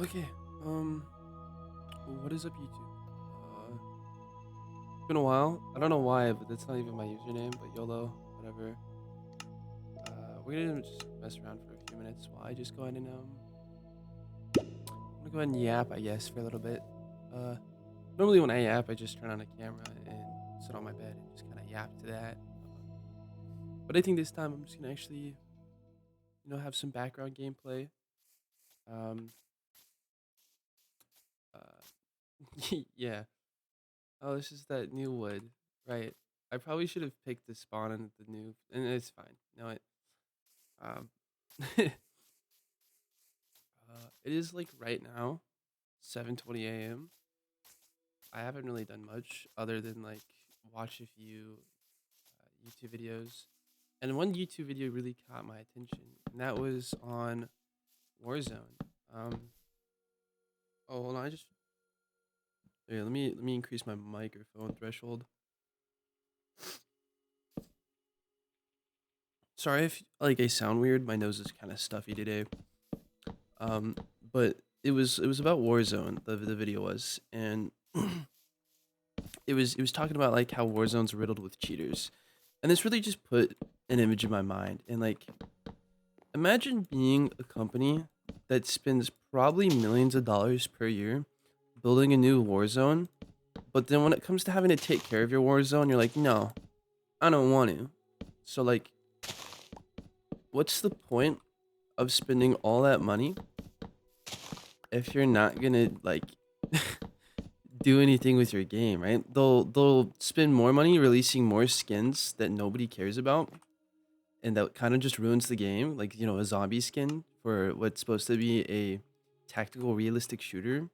Okay. Um, what is up, YouTube? It's been a while. I don't know why, but that's not even my username. But YOLO, whatever. We're gonna just mess around for a few minutes while I just go ahead and I'm gonna go ahead and yap, I guess, for a little bit. Uh, Normally when I yap, I just turn on the camera and sit on my bed and just kind of yap to that. But I think this time I'm just gonna actually, have some background gameplay. Um, yeah. Oh, this is that new wood, right? I probably should have picked the spawn and the new, and it's fine. You know what? Um, it is like right now, 7:20 a.m. I haven't really done much other than like watch a few YouTube videos, and one YouTube video really caught my attention, and that was on Warzone. Um, oh, hold on, I just yeah, let me increase my microphone threshold. Sorry if like I sound weird. My nose is kind of stuffy today. Um, but it was about Warzone. The video was, and it was talking about like how Warzone's riddled with cheaters, and this really just put an image in my mind. And like, imagine being a company that spends probably millions of dollars per year building a new Warzone, but then when it comes to having to take care of your Warzone, you're like, no, I don't want to. So like, what's the point of spending all that money if you're not gonna like do anything with your game, right? They'll spend more money releasing more skins that nobody cares about, and that kind of just ruins the game. Like a zombie skin for what's supposed to be a tactical, realistic shooter.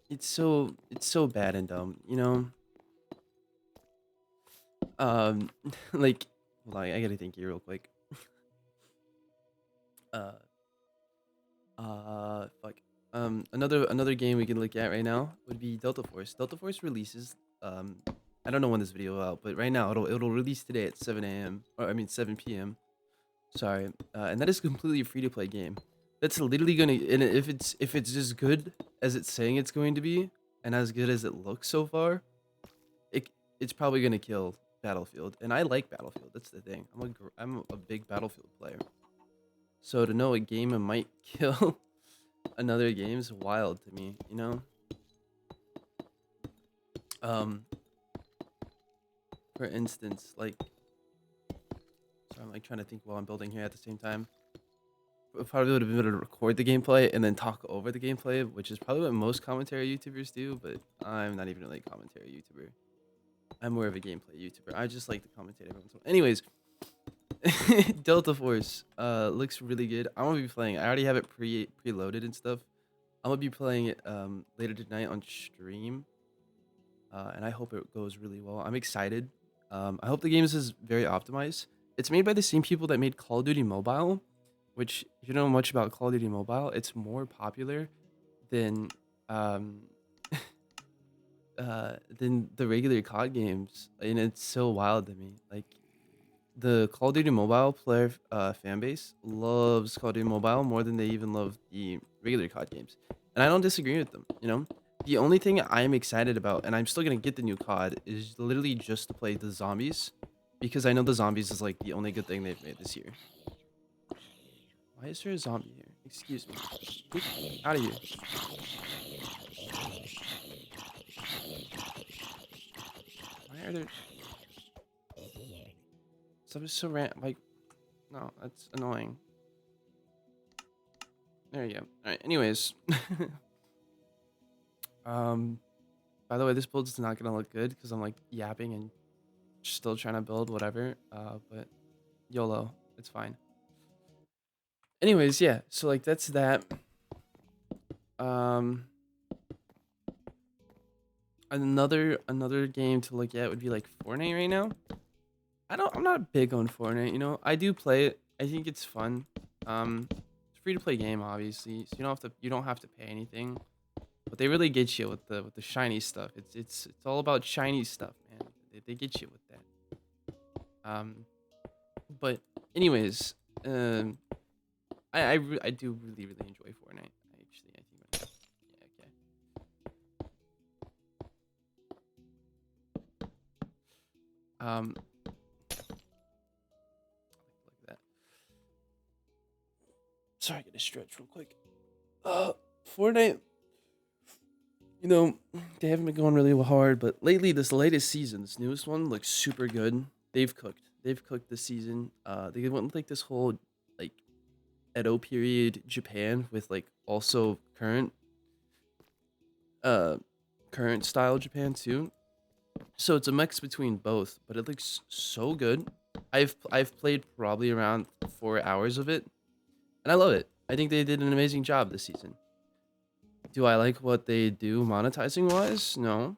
It's so bad and dumb, Um, like, hold on, I gotta think here real quick. Uh, fuck. Another game we can look at right now would be Delta Force. Delta Force releases. I don't know when this video will out, but right now it'll release today at 7 a.m. or I mean 7 p.m. Sorry, and that is a completely free to play game. That's literally gonna, and if it's as good as it's saying it's going to be, and as good as it looks so far, it it's probably gonna kill Battlefield. And I like Battlefield. That's the thing. I'm a big Battlefield player. So to know a game might kill another game's wild to me, you know? Um, for instance, like, so I'm like trying to think while I'm building here at the same time. I probably would have been able to record the gameplay and then talk over the gameplay, which is probably what most commentary YouTubers do, but I'm not even really a commentary YouTuber. I'm more of a gameplay YouTuber. I just like to commentate every once in a while. Anyways, Delta Force looks really good. I'm gonna be playing. I already have it preloaded and stuff. I'm gonna be playing it later tonight on stream. And I hope it goes really well. I'm excited. I hope the game is very optimized. It's made by the same people that made Call of Duty Mobile, which if you don't know much about Call of Duty Mobile, it's more popular than um, than the regular COD games, and it's so wild to me. Like the Call of Duty Mobile player fan base loves Call of Duty Mobile more than they even love the regular COD games, and I don't disagree with them. The only thing I'm excited about, and I'm still gonna get the new COD, is literally just to play the zombies, because I know the zombies is like the only good thing they've made this year. Why is there a zombie here? Excuse me. Get out of here. Why are there? Stuff is so random. Like, no, that's annoying. There you go. All right. Anyways, um, by the way, this build's not gonna look good because I'm like yapping and still trying to build whatever. But YOLO, it's fine. Anyways, yeah. So like that's that. Um, another game to look at would be like Fortnite right now. I'm not big on Fortnite. I do play it. I think it's fun. It's a free to play game, obviously, so you don't have to pay anything. But they really get you with the shiny stuff. It's all about shiny stuff, man. They get you with that. But anyways, um, I do really enjoy Fortnite. I actually I think yeah, okay. Like that. Sorry, I gotta stretch real quick. Uh, Fortnite, you know, they haven't been going really hard, but lately, this latest season, this newest one, looks super good. They've cooked. They've cooked this season. They went with like this whole like Edo period Japan with like also uh current style Japan too. So it's a mix between both, but it looks so good. I've played probably around 4 hours of it, and I love it. I think they did an amazing job this season. Do I like what they do monetizing wise? No,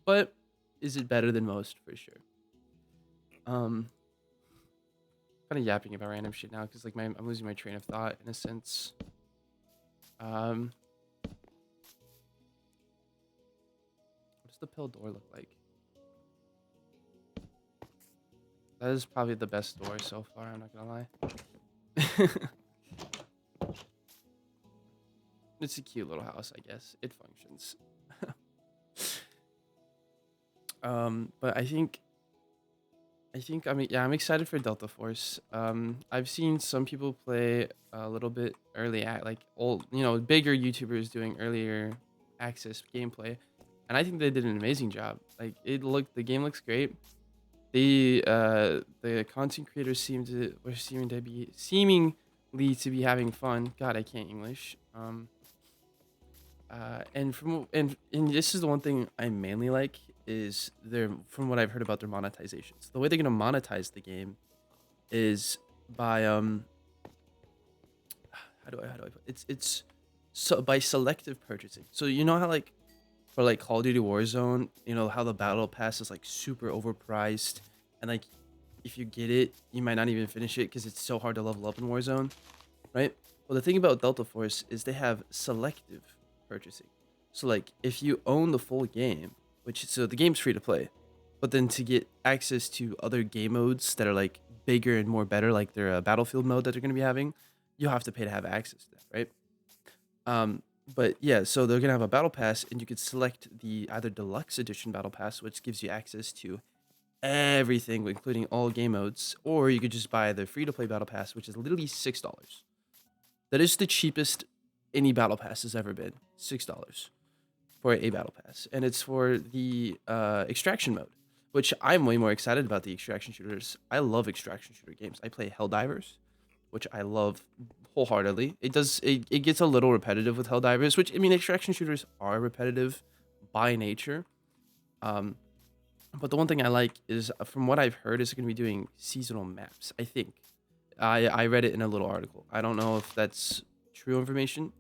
but is it better than most for sure? Um, Kind of yapping about random shit now because like I'm losing my train of thought in a sense. Um, what does the pill door look like? That is probably the best door so far. I'm not gonna lie. It's a cute little house, I guess. It functions. But I mean, yeah, I'm excited for Delta Force. I've seen some people play a little bit early at like old, bigger YouTubers doing earlier access gameplay, and I think they did an amazing job. Like the game looks great. The content creators seemingly to be having fun. God, I can't English. And this is the one thing I mainly like is their from what I've heard about their monetizations. The way they're gonna monetize the game is by how do I put it's so by selective purchasing. So you know how like for like Call of Duty Warzone, you know how the battle pass is like super overpriced and like if you get it, you might not even finish it because it's so hard to level up in Warzone, right? Well, the thing about Delta Force is they have selective purchasing. So like if you own the full game, which so the game's free to play, but then to get access to other game modes that are like bigger and more better, like their battlefield mode that they're going to be having, you'll have to pay to have access to that, right? But yeah, so they're gonna have a battle pass, and you could select the either deluxe edition battle pass, which gives you access to everything, including all game modes, or you could just buy the free to play battle pass, which is literally $6. That is the cheapest any battle pass has ever been. $6 for a battle pass, and it's for the extraction mode, which I'm way more excited about the extraction shooters. I love extraction shooter games. I play Helldivers, which I love wholeheartedly. It gets a little repetitive with Helldivers, which I mean extraction shooters are repetitive by nature. Um, but the one thing I like is from what I've heard is going to be doing seasonal maps. I think I read it in a little article. I don't know if that's true information,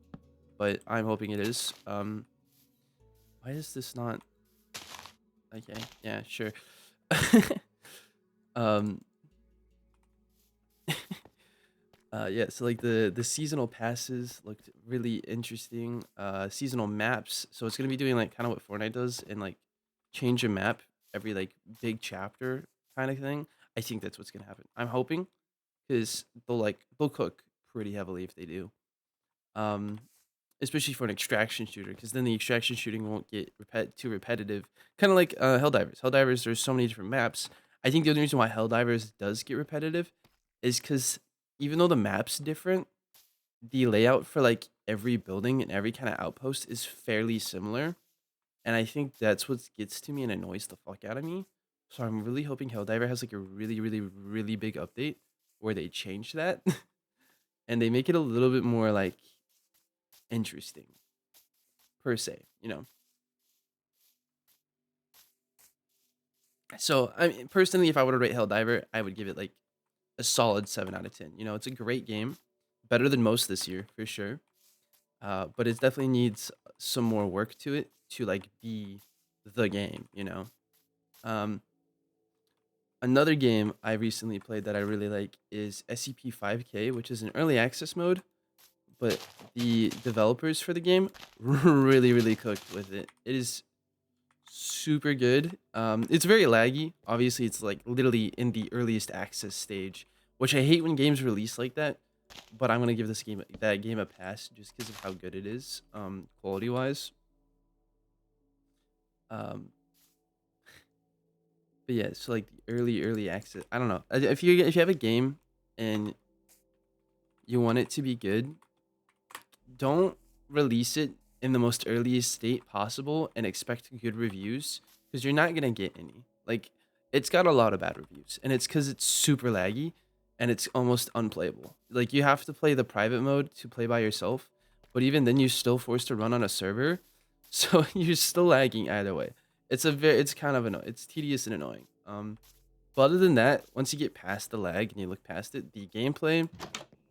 but I'm hoping it is. Why is this not okay? Yeah, sure. um, yeah, so like the seasonal passes looked really interesting. Seasonal maps. So it's gonna be doing like kind of what Fortnite does and like change a map every like big chapter kind of thing. I think that's what's gonna happen. I'm hoping because they'll cook pretty heavily if they do. Um, Especially for an extraction shooter, because then the extraction shooting won't get too repetitive. Kind of like Helldivers. Helldivers, there's so many different maps. I think the only reason why Helldivers does get repetitive is because even though the map's different, the layout for like every building and every kind of outpost is fairly similar. And I think that's what gets to me and annoys the fuck out of me. So I'm really hoping Helldiver has like a really big update where they change that and they make it a little bit more like interesting per se. So I mean, personally, if I were to rate Helldiver, I would give it like a solid 7 out of 10. It's a great game, better than most this year for sure. But it definitely needs some more work to it to like be the game. Um, Another game I recently played that I really like is SCP-5K, which is an early access mode, but the developers for the game really cooked with it. It is super good. It's very laggy. Obviously, it's like literally in the earliest access stage, which I hate when games release like that but I'm gonna give that game a pass just because of how good it is, quality wise. Um, but yeah, so like the early access. I don't know. If you have a game and you want it to be good, don't release it in the most earliest state possible and expect good reviews because you're not gonna get any. Like, it's got a lot of bad reviews, and it's because it's super laggy and it's almost unplayable. Like, you have to play the private mode to play by yourself, but even then, you're still forced to run on a server, so you're still lagging either way. It's kind of annoying. It's tedious and annoying. But other than that, once you get past the lag and you look past it, the gameplay,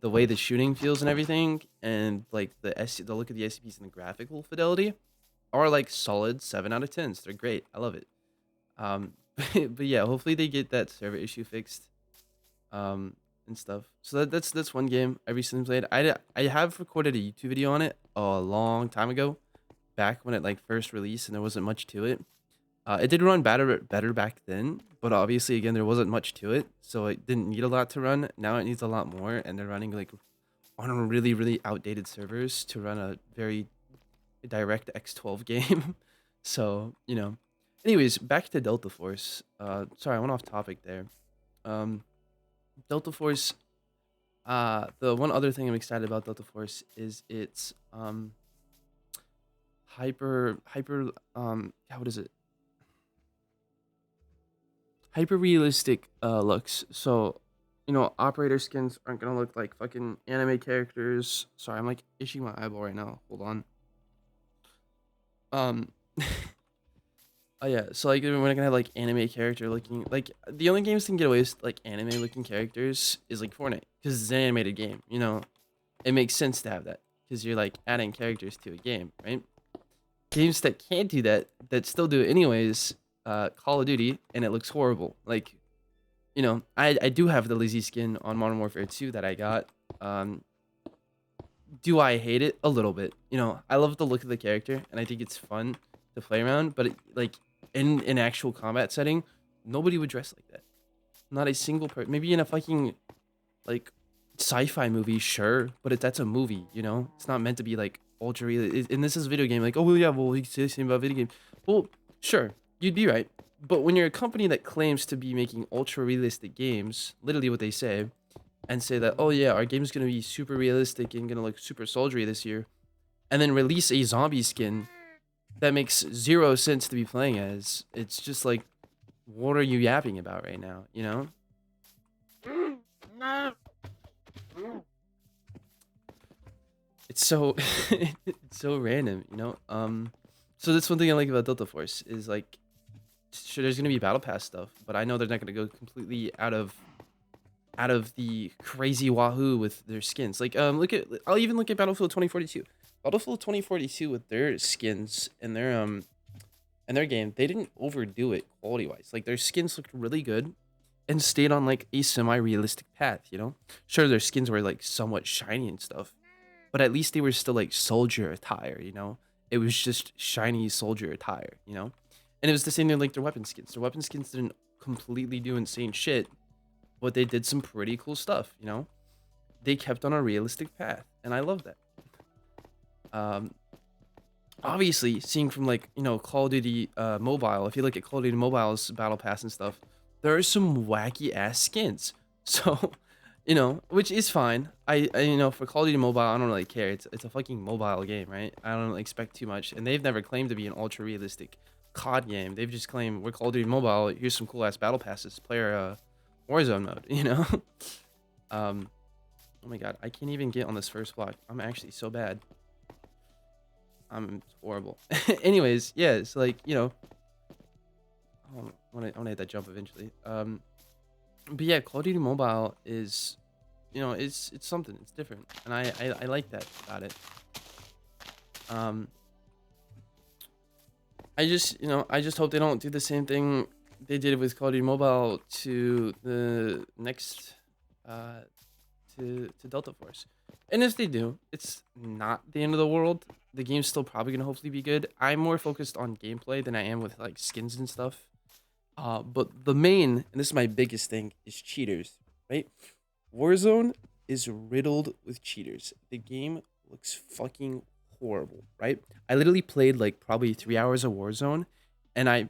the way the shooting feels and everything, and like the look of the SCPs and the graphical fidelity are like solid 7 out of 10s. They're great. I love it. Um, but yeah, hopefully they get that server issue fixed, and stuff. So that's one game I recently played. I have recorded a YouTube video on it a long time ago, back when it like first released, and there wasn't much to it. It did run better back then, but obviously again there wasn't much to it, so it didn't need a lot to run. Now it needs a lot more, and they're running like on a really outdated servers to run a very direct X12 game. So, anyways, back to Delta Force. Sorry, I went off topic there. Um, Delta Force. The one other thing I'm excited about Delta Force is its hyper what is it? Hyper realistic looks. So, operator skins aren't gonna look like fucking anime characters. Sorry, I'm like itching my eyeball right now. Hold on. Um, oh yeah. So like we're not gonna have like anime character looking. Like the only games that can get away with like anime looking characters is like Fortnite because it's an animated game. It makes sense to have that because you're like adding characters to a game, right? Games that can't do that, that still do it anyways. Call of Duty, and it looks horrible. Like, I do have the Lizzie skin on Modern Warfare 2 that I got. Um, do I hate it? A little bit. I love the look of the character, and I think it's fun to play around. But like in an actual combat setting, nobody would dress like that. Not a single person. Maybe in a fucking like sci-fi movie, sure, but that's a movie. It's not meant to be like ultra real. And this is a video game. Like, oh well, yeah, well, you can say the same about video game. Well, sure, you'd be right. But when you're a company that claims to be making ultra realistic games, literally what they say, and say that, oh yeah, our game's gonna be super realistic and gonna look super soldiery this year, and then release a zombie skin that makes zero sense to be playing as, it's just like, what are you yapping about right now? It's so it's so random. So that's one thing I like about Delta Force is like, sure, there's gonna be battle pass stuff, but I know they're not gonna go completely out of the crazy wahoo with their skins. Like, I'll even look at Battlefield 2042. Battlefield 2042 with their skins and their game, they didn't overdo it quality wise. Like, their skins looked really good and stayed on like a semi-realistic path. Sure, their skins were like somewhat shiny and stuff, but at least they were still like soldier attire. It was just shiny soldier attire. And it was the same thing like their weapon skins. Their weapon skins didn't completely do insane shit, but they did some pretty cool stuff. They kept on a realistic path, and I love that. Um, Obviously, seeing from like Call of Duty Mobile, if you look at Call of Duty Mobile's battle pass and stuff, there are some wacky ass skins. So, which is fine. For Call of Duty Mobile, I don't really care. It's a fucking mobile game, right? I don't expect too much, and they've never claimed to be an ultra realistic COD game. They've just claimed we're Call of Duty Mobile. Here's some cool ass battle passes. Player Warzone mode. Oh my god, I can't even get on this first block. I'm actually so bad. I'm horrible. Anyways, yeah, it's like, I want to hit that jump eventually. But yeah, Call of Duty Mobile is, it's something. It's different, and I like that about it. I just hope they don't do the same thing they did with Call of Duty Mobile to the next, to Delta Force. And if they do, it's not the end of the world. The game's still probably gonna hopefully be good. I'm more focused on gameplay than I am with like skins and stuff. But the main, and this is my biggest thing, is cheaters, right? Warzone is riddled with cheaters. The game looks fucking horrible, right? I literally played like probably 3 hours of Warzone, and I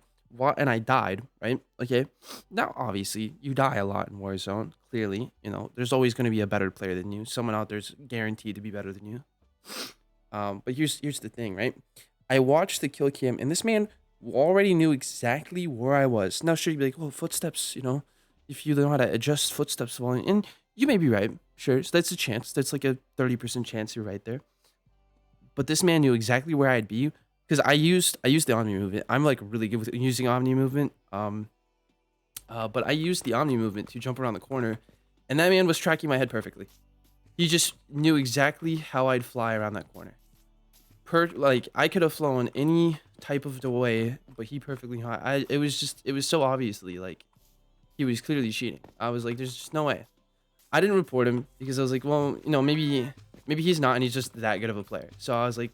died, right? Okay, now obviously you die a lot in Warzone. Clearly, there's always going to be a better player than you. Someone out there's guaranteed to be better than you. But here's the thing, right? I watched the kill cam, and this man already knew exactly where I was. Now, sure, you'd be like, "Oh, footsteps," if you know how to adjust footsteps volume, and you may be right, sure. So that's a chance. That's like a 30% chance you're right there. But this man knew exactly where I'd be because I used the Omni movement. I'm like really good with using Omni movement. But I used the Omni movement to jump around the corner, and that man was tracking my head perfectly. He just knew exactly how I'd fly around that corner. Like I could have flown any type of the way, but he perfectly high. It was so obviously like he was clearly cheating. I was like, there's just no way. I didn't report him because I was like, well, maybe he's not, and he's just that good of a player. So I was like,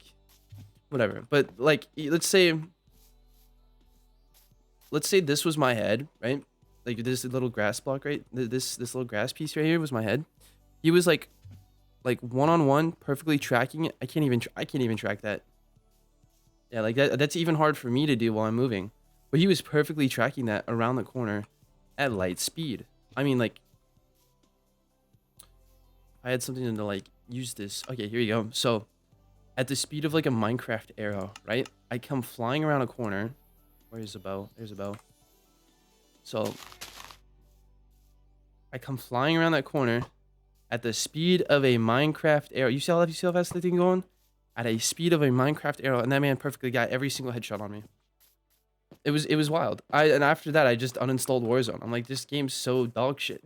whatever. But like, let's say this was my head, right? Like this little grass block, right? This little grass piece right here was my head. He was like one on one, perfectly tracking it. I can't even track that. Yeah, like that's even hard for me to do while I'm moving. But he was perfectly tracking that around the corner at light speed. I mean, like I had something to like use this. Okay, here you go. So at the speed of like a Minecraft arrow, right? I come flying around a corner. Where's the bow? There's a bow. So I come flying around that corner at the speed of a Minecraft arrow. You see how fast the thing going? At a speed of a Minecraft arrow, and that man perfectly got every single headshot on me. It was wild. And after that I just uninstalled Warzone. I'm like, this game's so dog shit.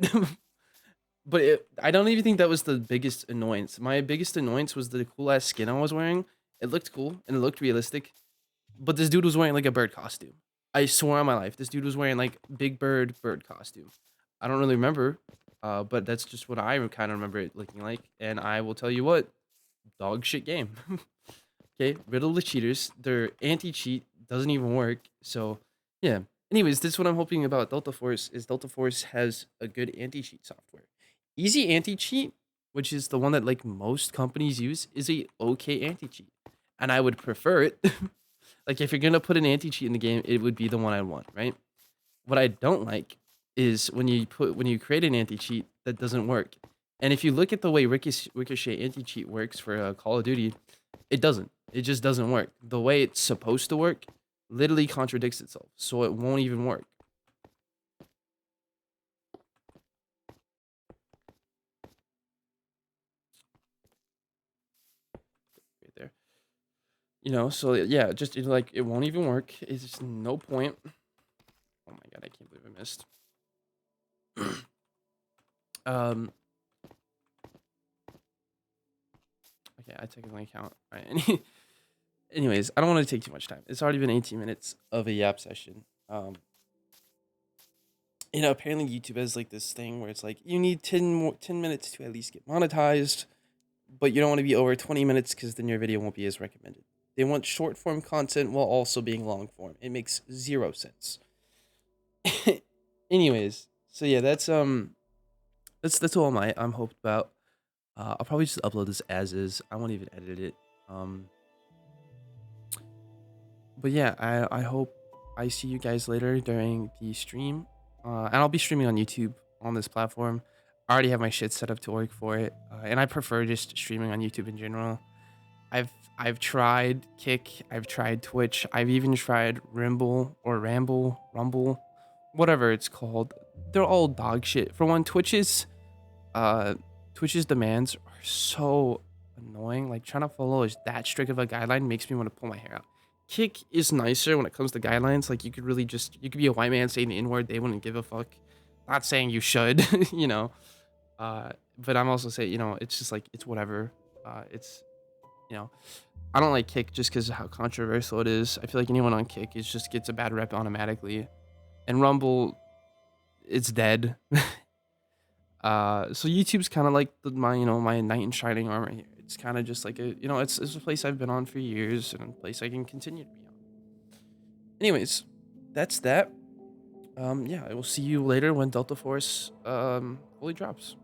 But I don't even think that was the biggest annoyance. My biggest annoyance was the cool ass skin I was wearing. It looked cool and it looked realistic. But this dude was wearing like a bird costume. I swear on my life, this dude was wearing like big bird costume. I don't really remember, but that's just what I kind of remember it looking like. And I will tell you what, dog shit game. Okay, riddle with cheaters. Their anti-cheat doesn't even work. So yeah. Anyways, this is what I'm hoping about Delta Force is Delta Force has a good anti-cheat software. Easy anti-cheat, which is the one that like most companies use, is a okay anti-cheat. And I would prefer it. Like if you're gonna put an anti-cheat in the game, it would be the one I want, right? What I don't like is when you create an anti-cheat that doesn't work. And if you look at the way Ricochet anti-cheat works for Call of Duty, it doesn't. It just doesn't work. The way it's supposed to work literally contradicts itself, so it won't even work. Right there. So yeah, just like it won't even work. It's just no point. Oh my god, I can't believe I missed. um okay, I take it into account. All right. Anyways, I don't want to take too much time. It's already been 18 minutes of a yap session. Apparently YouTube has like this thing where it's like you need 10 minutes to at least get monetized, but you don't want to be over 20 minutes because then your video won't be as recommended. They want short form content while also being long form. It makes zero sense. Anyways, so yeah, that's all I'm hoped about. I'll probably just upload this as is. I won't even edit it. But yeah, I hope I see you guys later during the stream. And I'll be streaming on YouTube on this platform. I already have my shit set up to work for it, and I prefer just streaming on YouTube in general. I've tried Kick, I've tried Twitch, I've even tried Rumble, whatever it's called. They're all dog shit. For one, Twitch's demands are so annoying. Like trying to follow is that strict of a guideline makes me want to pull my hair out. Kick is nicer when it comes to guidelines. Like you could be a white man saying the N word, they wouldn't give a fuck. Not saying you should, but I'm also saying, it's just like it's whatever. It's you know, I don't like Kick just because of how controversial it is. I feel like anyone on Kick is just gets a bad rep automatically. And Rumble, it's dead. So YouTube's kind of like my knight in shining armor here. It's kind of just like it's a place I've been on for years and a place I can continue to be on. Anyways, that's that. Yeah, I will see you later when Delta Force fully drops.